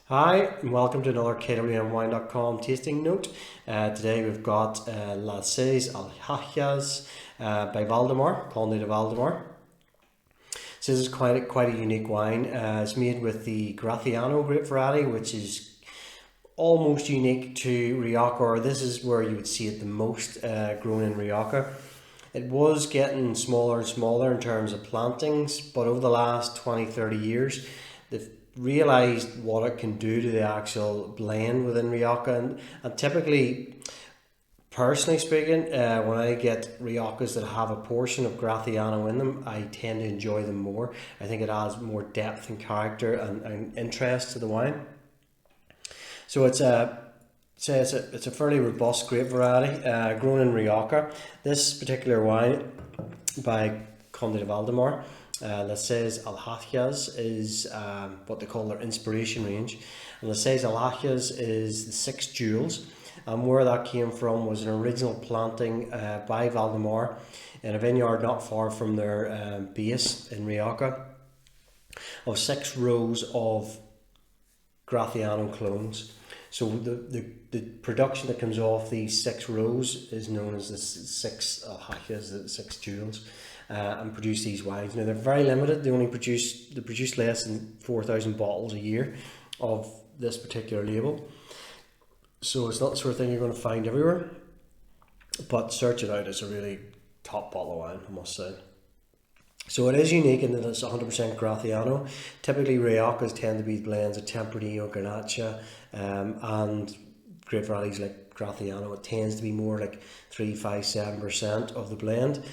Hi, and welcome to another KWMWine.com tasting note. Today we've got Seis Alhajas by Valdemar, Conde de Valdemar. So this is quite a unique wine. It's made with the Graciano grape variety, which is almost unique to Rioja, or this is where you would see it the most grown in Rioja. It was getting smaller and smaller in terms of plantings, but over the last 20-30 years, they've realised what it can do to the actual blend within Rioja. And typically, personally speaking, when I get Riojas that have a portion of Graciano in them, I tend to enjoy them more. I think it adds more depth and character and interest to the wine. So it's a fairly robust grape variety, grown in Rioja. This particular wine by Conde de Valdemar, Seis Alhajas, is what they call their Inspiracion range. And Seis Alhajas is the six jewels. And where that came from was an original planting by Valdemar in a vineyard not far from their base in Rioja of 6 rows of Graciano clones. So the production that comes off these 6 rows is known as the Seis Alhajas, the 6 jewels, and produce these wines. Now they're very limited. They produce less than 4,000 bottles a year of this particular label. So it's not the sort of thing you're going to find everywhere. But search it out. It's a really top bottle of wine, I must say. So it is unique in that it's 100% Graciano. Typically Riojas tend to be blends of Tempranillo, Garnacha, and grape varieties like Graciano. It tends to be more like 3-5-7% of the blend.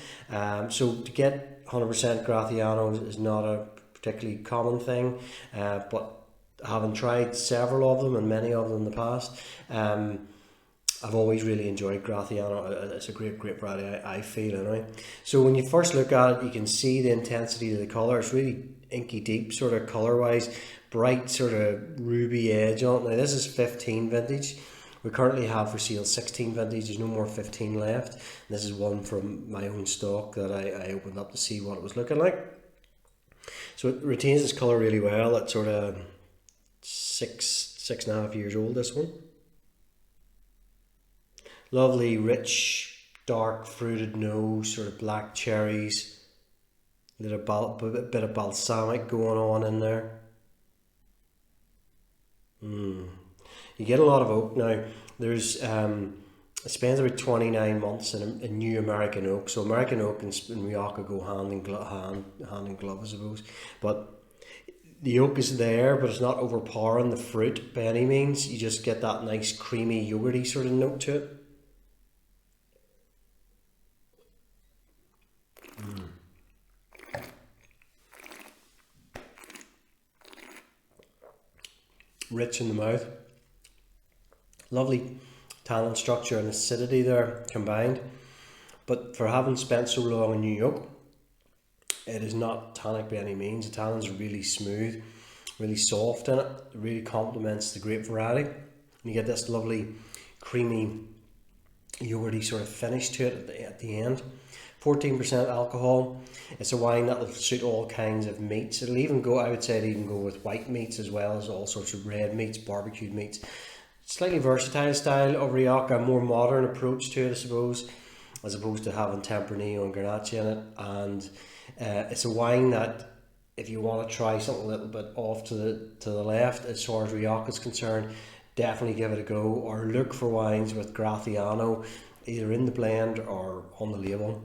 So to get 100% Graciano is not a particularly common thing, but having tried several of them and many of them in the past, I've always really enjoyed Graciano. It's a great variety, I feel anyway. So when you first look at it, you can see the intensity of the colour. It's really inky deep sort of colour wise, bright sort of ruby edge on it. Now this is 15 vintage. We currently have for sale 16 vintage. There's no more 15 left. This is one from my own stock that I opened up to see what it was looking like. So it retains its colour really well. It's sort of 6.5 years old, this one. Lovely, rich, dark, fruited nose, sort of black cherries. A bit of balsamic going on in there. You get a lot of oak. Now, there's it spends about 29 months in new American oak. So American oak and Rioja go hand in glove, I suppose. But the oak is there, but it's not overpowering the fruit by any means. You just get that nice creamy yogurty sort of note to it. Rich in the mouth. Lovely tannin structure and acidity there combined. But for having spent so long in New York, it is not tannic by any means. The tannins are really smooth, really soft in it. It really complements the grape variety. And you get this lovely creamy yogurty sort of finish to it at the end. 14% alcohol. It's a wine that will suit all kinds of meats. It'll even go, I would say, it'll even go with white meats as well as all sorts of red meats, barbecued meats. Slightly versatile style of Rioja, a more modern approach to it, I suppose, as opposed to having Tempranillo and Garnacha in it. And it's a wine that, if you want to try something a little bit off to the left as far as Rioja is concerned, definitely give it a go, or look for wines with Graciano either in the blend or on the label.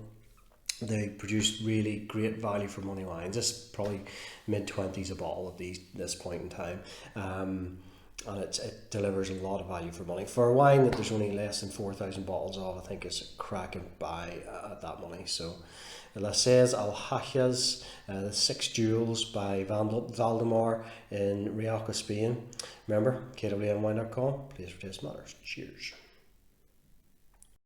They produce really great value for money wines. This is probably mid-20s a bottle at this point in time. And it delivers a lot of value for money. For a wine that there's only less than 4,000 bottles of, I think it's a cracking buy at that money. So Seis Alhajas, the 6 jewels by Valdemar in Rioja, Spain. Remember, kwmwine.com, place for taste matters. Cheers.